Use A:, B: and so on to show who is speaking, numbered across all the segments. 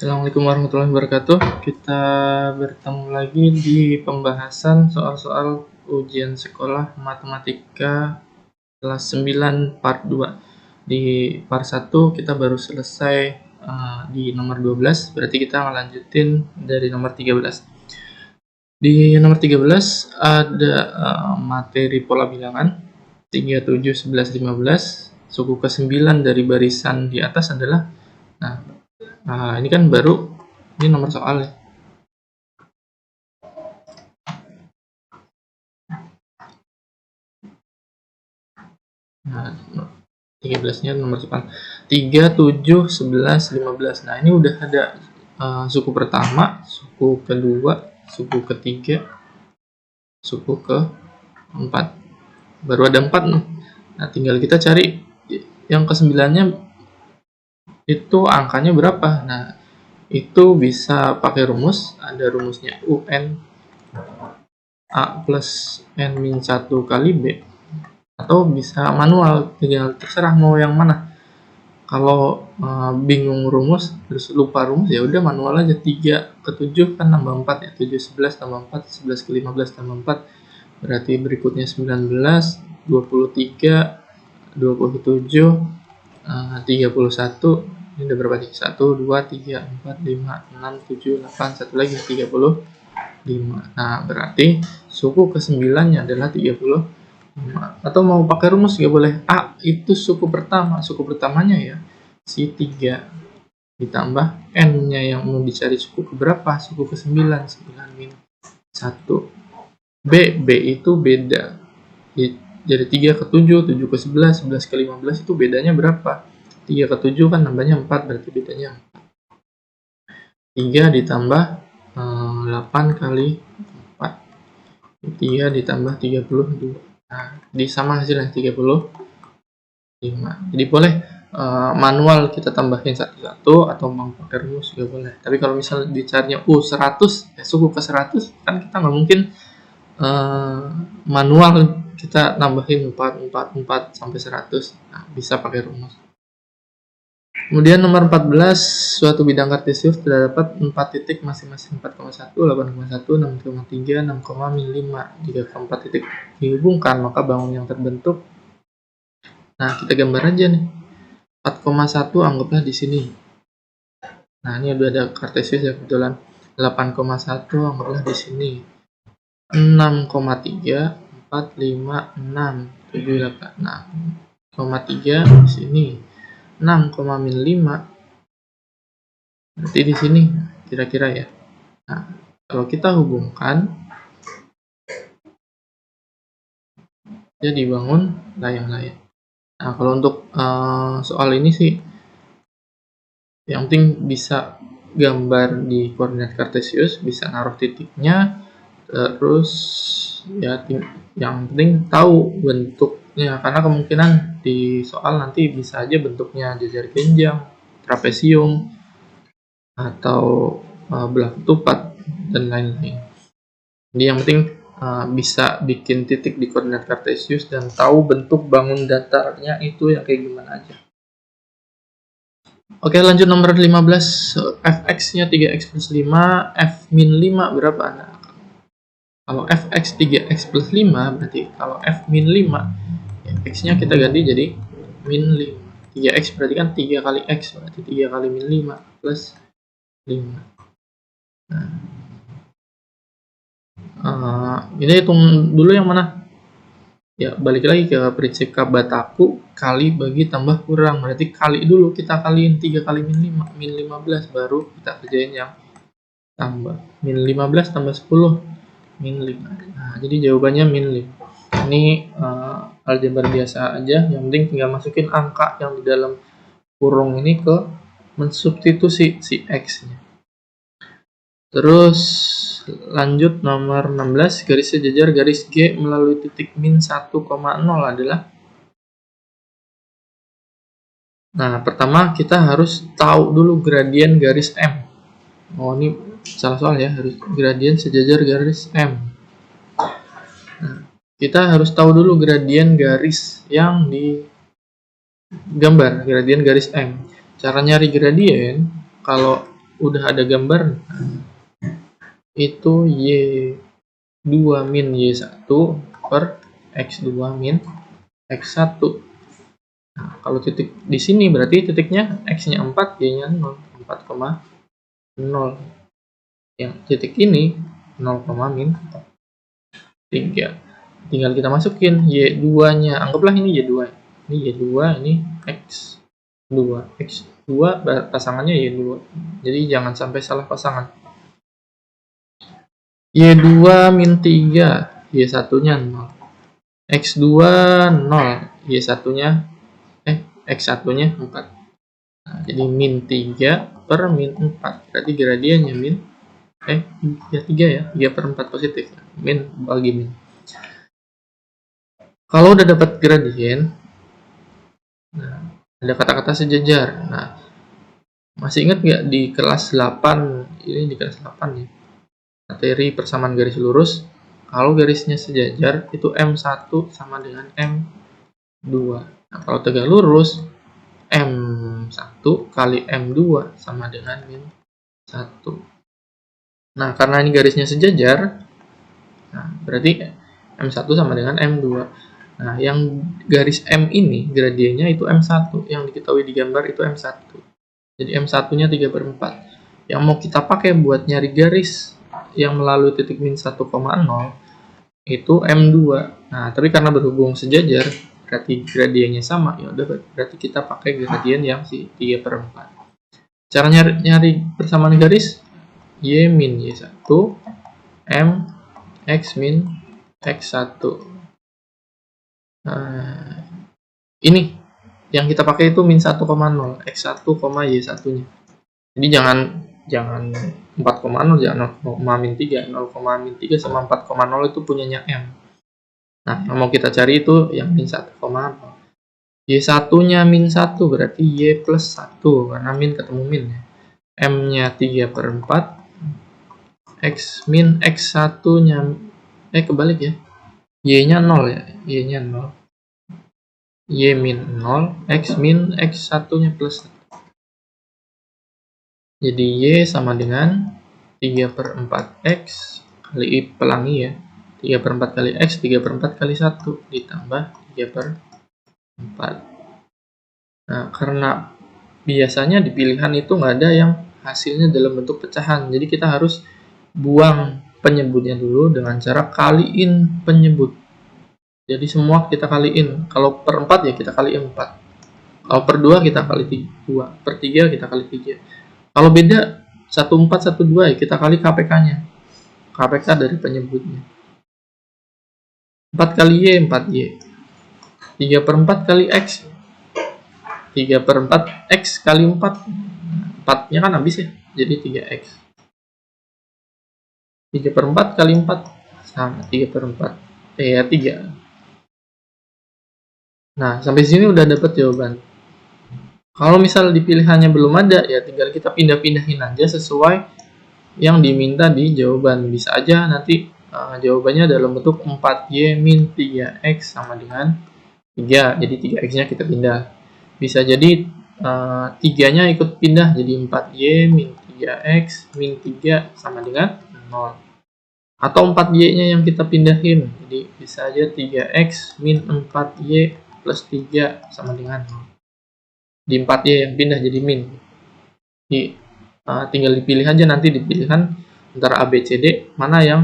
A: Assalamualaikum warahmatullahi wabarakatuh. Kita bertemu lagi di pembahasan soal-soal ujian sekolah matematika kelas 9 part 2. Di part 1 kita baru selesai di nomor 12, berarti kita ngelanjutin dari nomor 13. Di nomor 13 ada materi pola bilangan 3, 7, 11, 15. Suku ke-9 dari barisan di atas adalah ini kan baru, ini nomor soal ya. Nah, 13-nya nomor soal 3, 7, 11, 15. Nah, ini udah ada suku pertama, suku kedua, suku ketiga, suku keempat. Baru ada 4 nih. Nah, tinggal kita cari yang ke-9-nya itu angkanya berapa. Nah, itu bisa pakai rumus. Ada rumusnya UN A plus N min 1 kali B, atau bisa manual, tinggal terserah mau yang mana. Kalau bingung rumus terus lupa rumus, ya udah manual aja. 3 ke 7 kan nambah 4 ya, 7 11 tambah 4, 11 ke 15 tambah 4, berarti berikutnya 19, 23, 27, 31. Ini udah berapa sih? 1, 2, 3, 4, 5, 6, 7, 8, satu lagi 35. Nah, berarti suku ke-9-nya adalah 35. Atau mau pakai rumus juga boleh. A itu suku pertama, suku pertamanya ya si 3 ditambah N-nya yang mau dicari suku ke berapa? Suku ke-9, 9 min 1. B itu beda. Jadi 3 ke 7, 7 ke 11, 11 ke 15 itu bedanya berapa? 3 ke 7 kan nambahnya 4, berarti bedanya 4. 3 ditambah 8 kali 4. 3 ditambah 32. Nah, jadi sama hasilnya 35. Jadi boleh manual kita tambahin satu-satu, atau mau pakai rumus juga boleh. Tapi kalau misalnya dicarinya 100, suku ke 100, kan kita nggak mungkin manual kita nambahin 4 sampai 100. Nah, bisa pakai rumus. Kemudian nomor 14, suatu bidang kartesius terdapat 4 titik masing-masing 4,1, 8,1, 6,3, 6, min 5. Jika keempat titik dihubungkan, maka bangun yang terbentuk. Nah, kita gambar aja nih. 4,1 anggaplah di sini. Nah, ini udah ada kartesius ya kebetulan. 8,1 anggaplah di sini. 6,3, 4, 5, 6, 7, 8. Nah, 0,3 di sini. 6, min 5 berarti di sini kira-kira ya. Nah, kalau kita hubungkan, jadi bangun layang-layang. Nah, kalau untuk soal ini sih yang penting bisa gambar di koordinat kartesius, bisa naruh titiknya, terus ya yang penting tahu bentuknya, karena kemungkinan di soal nanti bisa aja bentuknya jajar genjang, trapesium, atau belah ketupat dan lain-lain. Jadi yang penting bisa bikin titik di koordinat kartesius dan tahu bentuk bangun datarnya itu yang kayak gimana aja. Oke, lanjut nomor 15. Fx-nya 3x plus 5, f min 5 berapa? Nah, kalau fx 3x plus 5, berarti kalau f min 5, ya, x-nya kita ganti jadi min 5. 3x berarti kan 3 kali x, berarti 3 kali min 5 plus 5. Nah, ini hitung dulu yang mana? Ya, balik lagi ke prinsip Kabataku, kali bagi tambah kurang. Berarti kali dulu, kita kaliin 3 kali min 5, min 15, baru kita kerjain yang tambah. Min 15 tambah 10, min 5. Nah, jadi jawabannya min 5. Ini aljabar biasa aja, yang penting tinggal masukin angka yang di dalam kurung ini ke mensubstitusi si x-nya. Terus lanjut nomor 16, garis sejajar garis G melalui titik min 1,0 adalah. Nah, pertama kita harus tahu dulu gradien garis M. Oh, ini salah soal ya, harus gradien sejajar garis M. Nah, kita harus tahu dulu gradien garis yang digambar, gradien garis M. Cara nyari gradien, kalau udah ada gambar itu Y2 min Y1 per X2 min X1. Nah, kalau titik di sini berarti titiknya X-nya 4, Y-nya 0, 4,0. Yang titik ini 0, min 3. Tinggal kita masukin Y2-nya. Anggaplah ini Y2. Ini Y2, ini X2. X2 pasangannya Y2. Jadi jangan sampai salah pasangan. Y2 min 3, Y1-nya 0. X2 0, Y1-nya X1-nya 4. Nah, jadi min 3 per min 4. Berarti gradiennya min 3 ya, 3 per 4 positif. Min bagi min. Kalau udah dapat gradien, nah, ada kata-kata sejajar. Nah, masih ingat nggak di kelas 8? Ini di kelas 8 ya. Materi persamaan garis lurus. Kalau garisnya sejajar, itu M1 sama dengan M2. Nah, kalau tegak lurus, M1 kali M2 sama dengan min 1. Nah, karena ini garisnya sejajar, nah, berarti M1 sama dengan M2. Nah, yang garis M ini, gradiennya itu M1. Yang diketahui di gambar itu M1. Jadi M1-nya 3 per 4. Yang mau kita pakai buat nyari garis yang melalui titik min 1,0, itu M2. Nah, tapi karena berhubung sejajar, berarti gradiennya sama, ya udah berarti kita pakai gradien yang si 3 per 4. Cara nyari persamaan garis, Y min Y1, M X min X1. Nah, ini yang kita pakai itu min 1,0, X1, Y1-nya. Jadi jangan 4,0, jangan 0,-3. 0,-3 sama 4,0 itu punyanya M. Nah, yang mau kita cari itu yang min 1,0. Y1-nya min 1, berarti Y plus 1, karena min ketemu min ya. M-nya 3 per 4. X min X1-nya, kebalik ya. Y-nya 0 ya, Y-nya 0. Y min 0, X min X1-nya plus 1. Jadi Y sama dengan 3 per 4X kali I pelangi ya. 3 per 4 kali X, 3 per 4 kali 1 ditambah 3 per 4. Nah, karena biasanya di pilihan itu nggak ada yang hasilnya dalam bentuk pecahan. Jadi kita harus buang penyebutnya dulu dengan cara kaliin penyebut. Jadi semua kita kaliin. Kalau per 4 ya kita kali 4. Kalau per 2 kita kali 2. Per 3 kita kali 3. Kalau beda 14, 12 ya kita kali KPK-nya. KPK dari penyebutnya. 4 kali Y, 4Y. 3 per 4 kali X. 3 per 4 X kali 4. 4-nya kan habis ya. Jadi 3X. 3 per 4 kali 4 sama 3 per 4. Ya 3. Nah, sampai sini udah dapat jawaban. Kalau misal di pilihannya belum ada, ya tinggal kita pindah-pindahin aja sesuai yang diminta di jawaban. Bisa aja nanti jawabannya dalam bentuk 4Y min 3X sama dengan 3. Jadi 3X-nya kita pindah. Bisa jadi 3-nya ikut pindah, jadi 4Y min 3X min 3 sama dengan 0. Atau 4Y-nya yang kita pindahin. Jadi bisa aja 3X min 4Y plus 3 sama dengan 0. Di 4Y yang pindah jadi min. Jadi, tinggal dipilih aja nanti di pilihan antara A, B, C, D, mana yang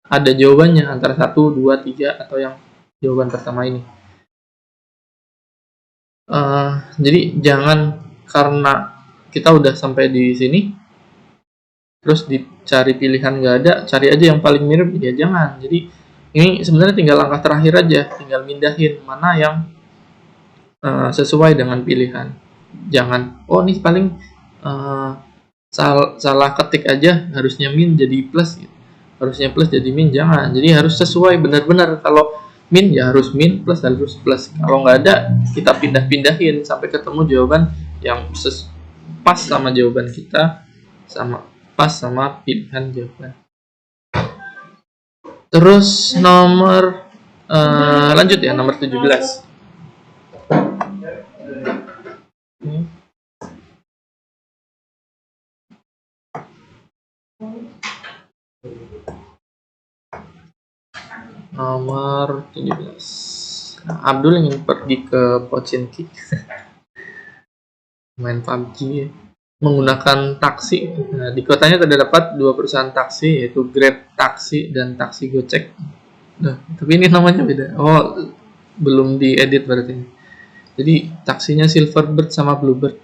A: ada jawabannya, antara 1, 2, 3, atau yang jawaban pertama ini. Jadi jangan karena kita udah sampai di sini, terus dicari pilihan nggak ada, cari aja yang paling mirip, ya jangan. Jadi ini sebenarnya tinggal langkah terakhir aja, tinggal mindahin mana yang sesuai dengan pilihan. Jangan, oh ini paling salah ketik aja, harusnya min jadi plus gitu. Harusnya plus jadi min, jangan. Jadi harus sesuai benar-benar. Kalau min ya harus min, plus harus plus. Kalau nggak ada, kita pindah-pindahin sampai ketemu jawaban yang pas sama jawaban kita, sama pas sama pilihan jawaban. Terus nomor lanjut ya, nomor 17. nomor 17. Nah, Abdul ingin pergi ke Pochinki main PUBG ya, menggunakan taksi. Nah, di kotanya terdapat 2 perusahaan taksi, yaitu Grab Taksi dan Taksi Gojek. Nah, tapi ini namanya beda. Oh, belum diedit berarti. Jadi taksinya Silverbird sama Bluebird.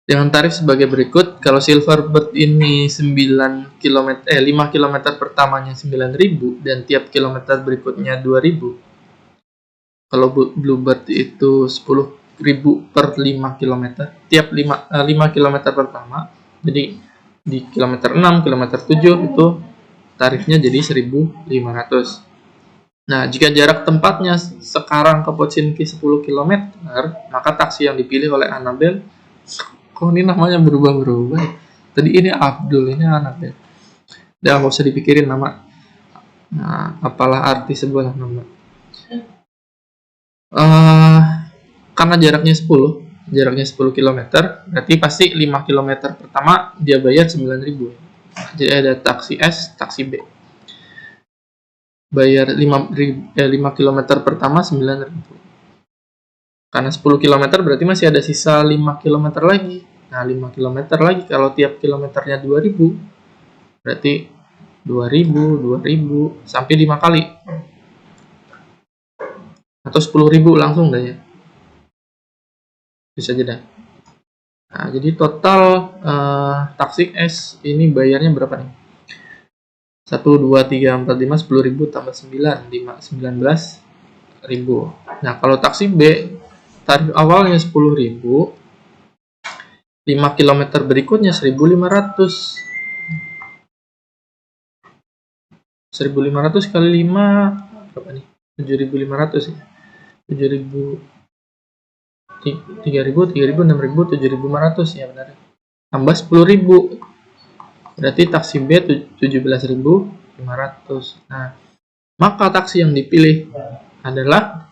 A: Dengan tarif sebagai berikut, kalau Silverbird ini 9 km 5 km pertamanya 9.000 dan tiap kilometer berikutnya 2.000. Kalau Bluebird itu 10.000 per 5 km. Tiap 5 km pertama. Jadi di kilometer 6, kilometer 7 itu tarifnya jadi 1.500. Nah, jika jarak tempatnya sekarang ke Pochinki 10 km, maka taksi yang dipilih oleh Annabel, kok ini namanya berubah-berubah? Tadi ini Abdul, ini Annabel. Udah, nggak usah dipikirin nama. Nah, apalah arti sebuah nama. Karena jaraknya 10 km, berarti pasti 5 km pertama dia bayar 9.000. Jadi ada taksi S, taksi B. Bayar 5 km pertama 9.000. Karena 10 km berarti masih ada sisa 5 km lagi. Nah, 5 km lagi kalau tiap kilometernya 2.000, berarti 2.000 sampai 5 kali. Atau 10.000 langsung dah ya. Bisa jeda. Nah, jadi total taksi S ini bayarnya berapa nih? 1, 2, 3, 4, 5, 10.000 tambah 9, 19.000. Nah, kalau taksi B, tarif awalnya 10.000, 5 km berikutnya 1.500. 1.500 kali 5, berapa nih? 7.500 ya. 7.000, 3.000, 3.000, 6.000, 7.500 ya benar. Tambah 10.000. Berarti taksi B 17.500. Nah, maka taksi yang dipilih adalah,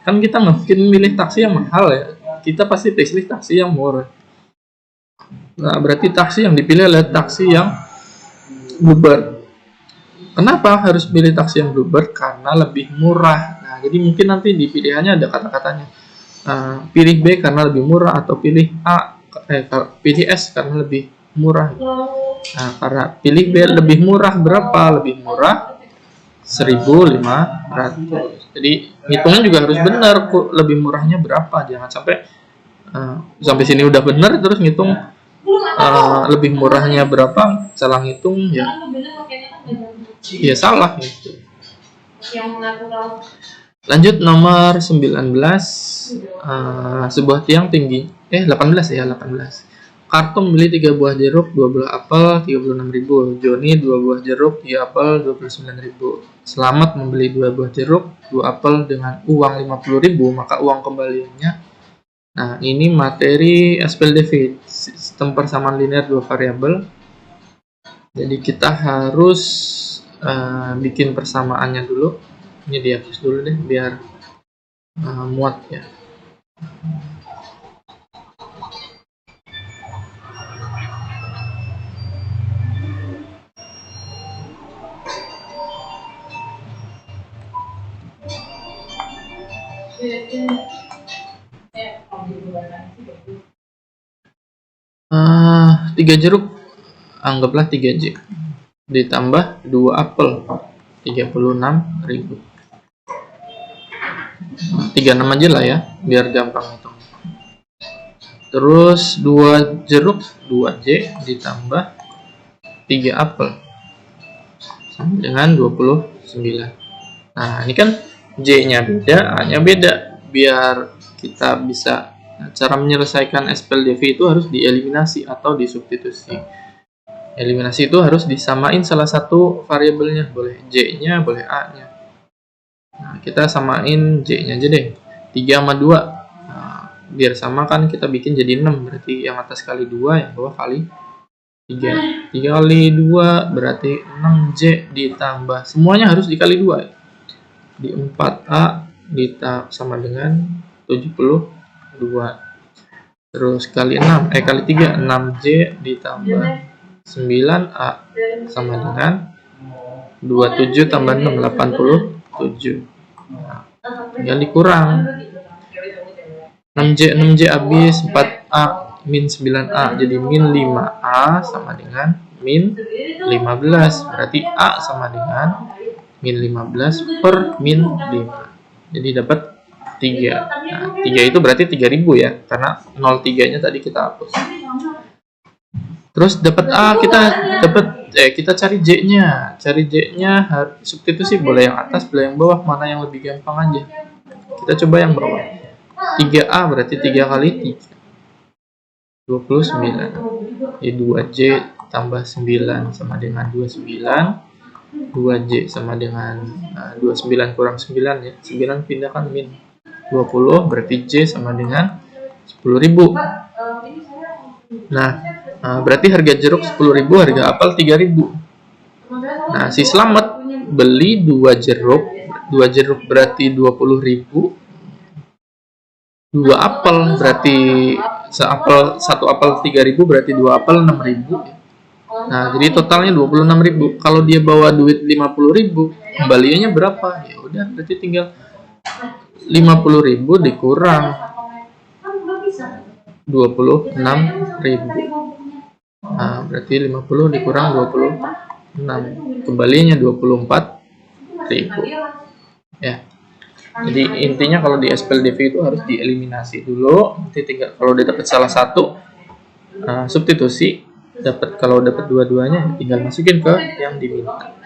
A: kan kita nggak mungkin milih taksi yang mahal ya. Kita pasti pilih taksi yang murah. Nah, berarti taksi yang dipilih adalah taksi yang Bluebird. Kenapa harus pilih taksi yang Bluebird? Karena lebih murah. Nah, jadi mungkin nanti di pilihannya ada kata-katanya. Pilih B karena lebih murah, atau pilih pilih S karena lebih murah. Nah, karena pilih B lebih murah berapa? Lebih murah 1.500. Jadi hitungnya juga harus benar, kok lebih murahnya berapa. Jangan sampai sampai sini udah benar terus ngitung lebih murahnya berapa, salah ngitung ya. Ya salah gitu. Lanjut nomor 19. Sebuah tiang tinggi 18 ya, 18. Kartun beli 3 buah jeruk, 2 buah apel, 36.000. Joni 2 buah jeruk, 3 apel, 29.000. Selamat membeli 2 buah jeruk, 2 apel dengan uang 50.000, maka uang kembaliannya. Nah, ini materi SPLDV, sistem persamaan linear 2 variabel. Jadi kita harus bikin persamaannya dulu. Ini dihapus dulu deh biar muat ya. Tiga jeruk, anggaplah 3J, ditambah 2 apel, 36.000. 36 aja lah ya, biar gampang hitung. Terus 2 jeruk, 2J, ditambah 3 apel, sama dengan 29. Nah, ini kan J-nya beda, A-nya beda. Biar kita bisa, cara menyelesaikan SPLDV itu harus dieliminasi atau disubstitusi. Eliminasi itu harus disamain salah satu variabelnya, boleh J-nya, boleh A-nya. Nah, kita samain J-nya aja deh, 3 sama 2. Nah, biar sama kan kita bikin jadi 6, berarti yang atas kali 2, yang bawah kali 3. 3 kali 2 berarti 6J, ditambah, semuanya harus dikali 2. Di 4A sama dengan 72. Terus kali 6, kali 3, 6J ditambah 9A sama dengan 27 tambah 6, 87. Nah, tinggal dikurang. 6J habis, 4A min 9A, jadi min 5A sama dengan min 15. Berarti A sama dengan min 15 per min 5. Jadi dapat 3. Nah, 3 itu berarti 3000 ya, karena 03-nya tadi kita hapus. Terus dapat A, kita cari J-nya. Cari J-nya, substitusi boleh yang atas, boleh yang bawah, mana yang lebih gampang aja. Kita coba yang bawah. 3A berarti 3 kali 3. 29. 2J tambah 9 sama dengan 29. 2J sama dengan 29 kurang 9 ya. 9 pindahkan min 20, berarti J sama dengan 10.000. Nah, berarti harga jeruk 10.000, harga apel 3.000. Nah, si Slamet beli 2 jeruk. 2 jeruk berarti 20.000. 2 apel berarti satu apel 3.000, berarti 2 apel 6.000. Nah, jadi totalnya 26.000. Kalau dia bawa duit 50.000, kembaliannya berapa? Ya udah, berarti tinggal 50.000 dikurang 26.000. Nah, berarti 50 dikurang 26, kembalinya 24.000. Ya. Jadi intinya kalau di SPLDV itu harus dieliminasi dulu. Nanti tinggal kalau udah dapat salah satu, substitusi. Kalau dapat dua-duanya tinggal masukin ke yang diminta.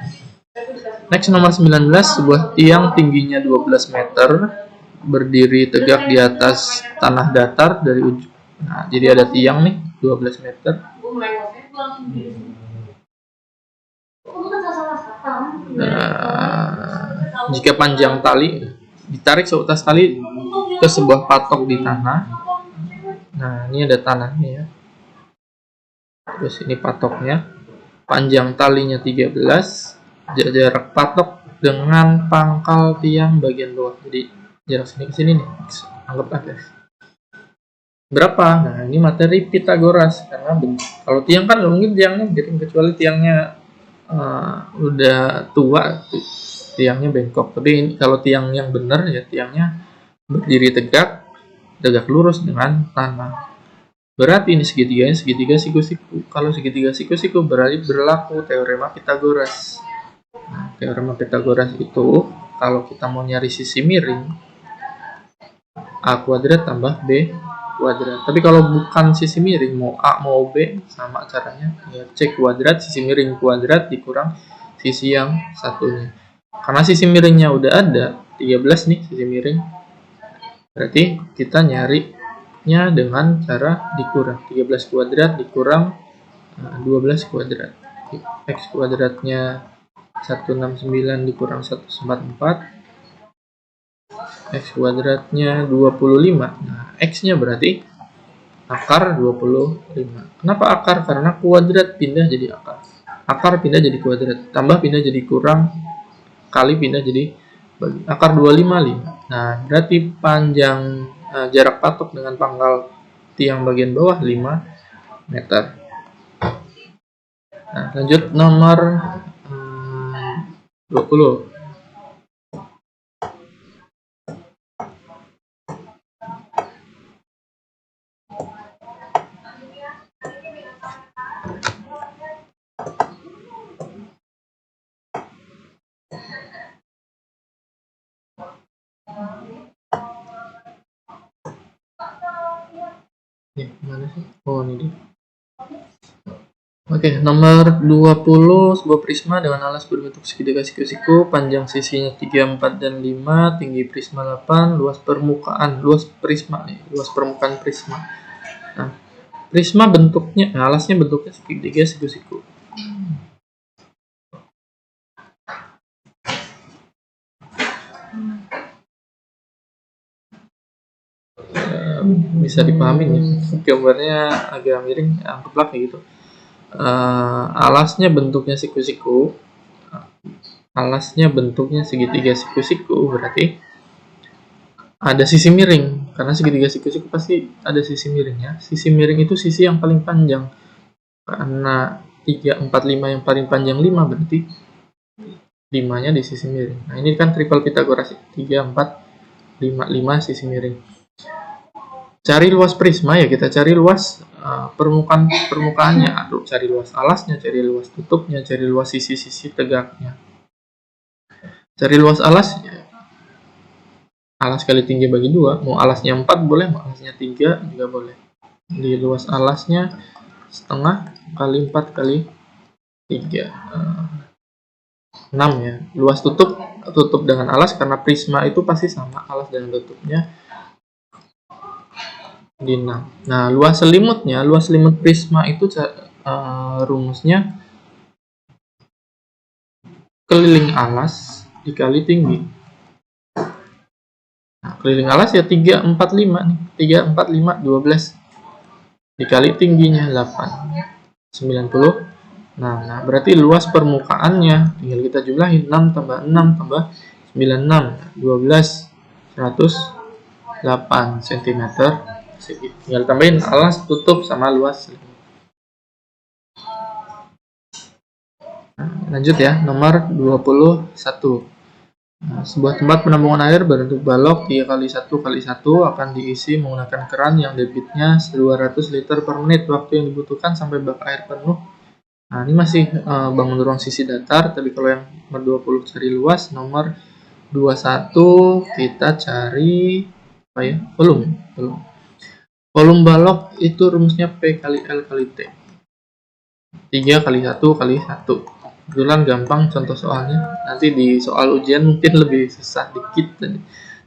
A: Next, nomor 19, sebuah tiang tingginya 12 meter berdiri tegak di atas tanah datar dari ujung. Nah, jadi ada tiang nih 12 meter. Jika panjang tali ditarik seutas tali ke sebuah patok di tanah. Nah, ini ada tanahnya ya. Terus ini patoknya. Panjang talinya 13. Jarak patok dengan pangkal tiang bagian bawah. Jadi jarak sini ke sini nih. Anggaplah guys. Berapa? Nah, ini materi Pitagoras. Karena kalau tiang kan nggak mungkin tiangnya miring, kecuali tiangnya udah tua, tiangnya bengkok. Tapi kalau tiang yang benar ya tiangnya berdiri tegak lurus dengan tanah. Berarti ini segitiga siku-siku. Kalau segitiga siku-siku berarti berlaku teorema Pitagoras. Nah, teorema Pitagoras itu kalau kita mau nyari sisi miring, A kuadrat tambah B kuadrat. Tapi kalau bukan sisi miring, mau A mau B, sama caranya ya, C kuadrat sisi miring kuadrat dikurang sisi yang satunya. Karena sisi miringnya udah ada 13 nih sisi miring, berarti kita nyarinya dengan cara dikurang 13 kuadrat dikurang 12 kuadrat. X kuadratnya 169 dikurang 144, X kuadratnya 25. Nah, X nya berarti akar 25. Kenapa akar? Karena kuadrat pindah jadi akar. Akar pindah jadi kuadrat, tambah pindah jadi kurang, kali pindah jadi bagi. Akar 25, 5. Nah, berarti panjang jarak patok dengan pangkal tiang bagian bawah 5 meter. Nah, lanjut nomor 20. Mana sih? Oh, ini dia. Oke, nomor 20, sebuah prisma dengan alas berbentuk segitiga siku-siku, panjang sisinya 3, 4, dan 5, tinggi prisma 8, luas permukaan prisma. Nah, prisma bentuknya, alasnya bentuknya segitiga siku-siku. Bisa dipahami ya, gambarnya agak miring, anggaplah kayak gitu. Alasnya bentuknya siku-siku, alasnya bentuknya segitiga siku-siku, berarti ada sisi miring. Karena segitiga siku-siku pasti ada sisi miringnya. Sisi miring itu sisi yang paling panjang. Karena 3, 4, 5 yang paling panjang 5, berarti 5-nya di sisi miring. Nah, ini kan triple Pythagoras, 3, 4, 5, 5 sisi miring. Cari luas prisma, ya kita cari luas permukaannya, atau cari luas alasnya, cari luas tutupnya, cari luas sisi-sisi tegaknya. Cari luas alas, alas kali tinggi bagi 2, mau alasnya 4 boleh, mau alasnya 3 juga boleh. Di luas alasnya setengah kali 4 kali 3, 6 ya. Luas tutup dengan alas, karena prisma itu pasti sama alas dan tutupnya, di 6. Nah, luas selimut prisma itu rumusnya keliling alas dikali tinggi. Nah, keliling alas ya 3, 4, 5 nih. 3, 4, 5, 12 dikali tingginya 8, 90. Nah, berarti luas permukaannya tinggal kita jumlahin, 6 tambah 6 tambah 96, 12, 108 cm. Tinggal tambahin alas, tutup, sama luas. Nah, lanjut ya, nomor 21. Nah, sebuah tempat penampungan air berbentuk balok 3x1x1 akan diisi menggunakan keran yang debitnya 200 liter per menit. Waktu yang dibutuhkan sampai bak air penuh. Nah, ini masih bangun ruang sisi datar, tapi kalau yang nomor 20 cari luas, nomor 21 kita cari apa ya? Volume. Volume balok itu rumusnya P kali L kali T. 3 kali 1 kali 1. Kebetulan gampang contoh soalnya. Nanti di soal ujian mungkin lebih susah dikit.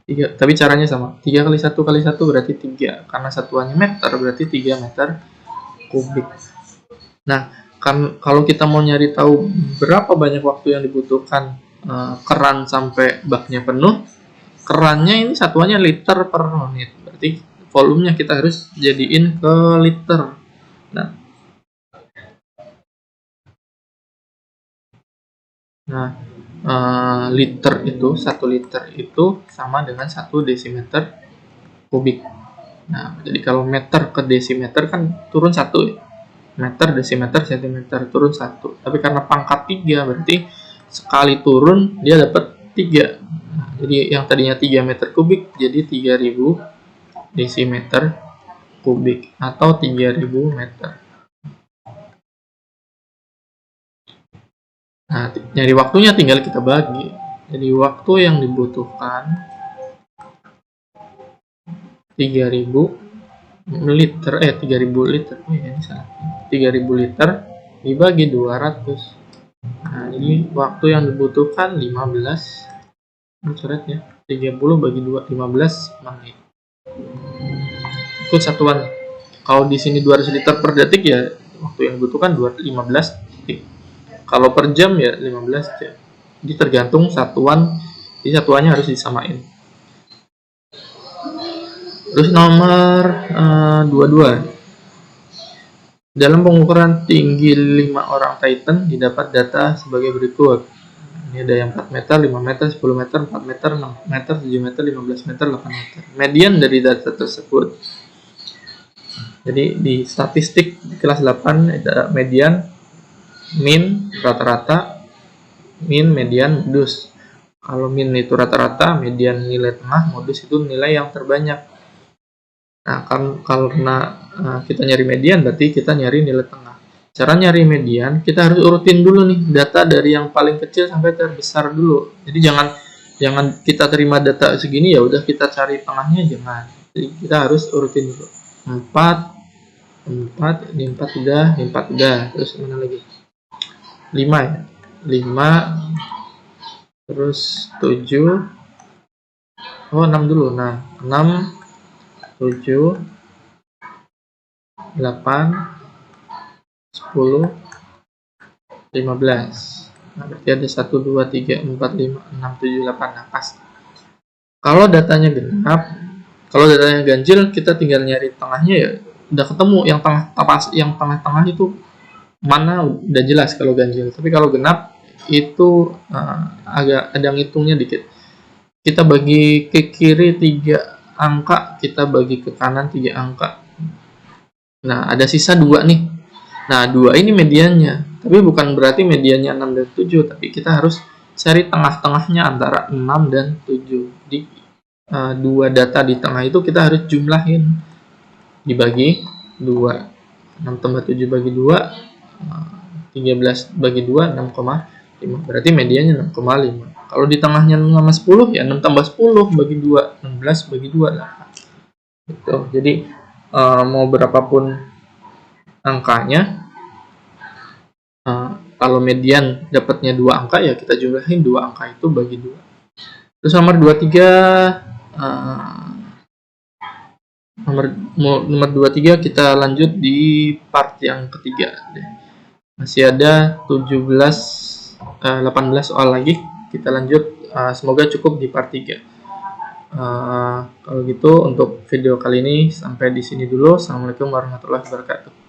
A: 3, tapi caranya sama. 3 kali 1 kali 1 berarti 3. Karena satuannya meter, berarti 3 meter kubik. Nah, kan kalau kita mau nyari tahu berapa banyak waktu yang dibutuhkan keran sampai baknya penuh, kerannya ini satuannya liter per menit, berarti volumenya kita harus jadiin ke liter. Liter itu 1 liter itu sama dengan 1 desimeter kubik. Nah, jadi kalau meter ke desimeter kan turun 1 meter, desimeter, sentimeter, turun 1. Tapi karena pangkat 3 berarti sekali turun dia dapat 3. Nah, jadi yang tadinya 3 meter kubik jadi 3000 desimeter kubik atau 3000 meter. Nah, nyari waktunya tinggal kita bagi. Jadi waktu yang dibutuhkan 3000 liter, 3000 liter. Oh ya, ini salah. 3000 liter dibagi 200. Nah, ini waktu yang dibutuhkan 15. Ini coret ya. 30 bagi 2, 15 menit. Itu satuan. Kalau di sini 200 liter per detik ya, waktu yang dibutuhkan 15 detik. Kalau per jam ya 15 jam. Jadi tergantung satuan. Jadi satuannya harus disamain. Terus nomor 22. Dalam pengukuran tinggi 5 orang Titan didapat data sebagai berikut. Ini ada yang 4 meter, 5 meter, 10 meter, 4 meter, 6 meter, 7 meter, 15 meter, 8 meter. Median dari data tersebut. Jadi di statistik di kelas 8 ada median, min, rata-rata, min, median, modus. Kalau min itu rata-rata, median nilai tengah, modus itu nilai yang terbanyak. Nah, karena kita nyari median, berarti kita nyari nilai tengah. Cara nyari median, kita harus urutin dulu nih data dari yang paling kecil sampai terbesar dulu. Jadi jangan kita terima data segini ya udah kita cari tengahnya, jangan. Jadi kita harus urutin dulu. 4, ini 4 udah, ini 4 udah. Terus mana lagi? 5 ya. 5, terus 7. Oh, 6 dulu. Nah, 6, 7, 8, 10, 15. Nah, berarti ada 1, 2, 3, 4, 5, 6, 7, 8. Nah, pas. Kalau datanya genap, kalau datanya ganjil, kita tinggal nyari tengahnya ya. Udah ketemu yang tengah-tengah itu mana udah jelas kalau ganjil. Tapi kalau genap itu agak ada ngitungnya dikit. Kita bagi ke kiri 3 angka, kita bagi ke kanan 3 angka. Nah, ada sisa 2 nih. Nah, 2 ini mediannya. Tapi bukan berarti mediannya 6 dan 7, tapi kita harus cari tengah-tengahnya antara 6 dan 7. Di dua data di tengah itu kita harus jumlahin, dibagi 2. 6 tambah 7 bagi 2, 13 bagi 2, 6,5. Berarti medianya 6,5. Kalau di tengahnya 6 sama 10, ya 6 tambah 10 bagi 2, 16 bagi 2 lah. Gitu. Jadi mau berapapun angkanya, kalau median dapatnya 2 angka, ya kita jumlahin 2 angka itu bagi 2. Terus nomor 23, nomor 23 kita lanjut di part yang ketiga. Masih ada 18 soal lagi. Kita lanjut, semoga cukup di part 3. Kalau gitu untuk video kali ini sampai di sini dulu. Assalamualaikum warahmatullahi wabarakatuh.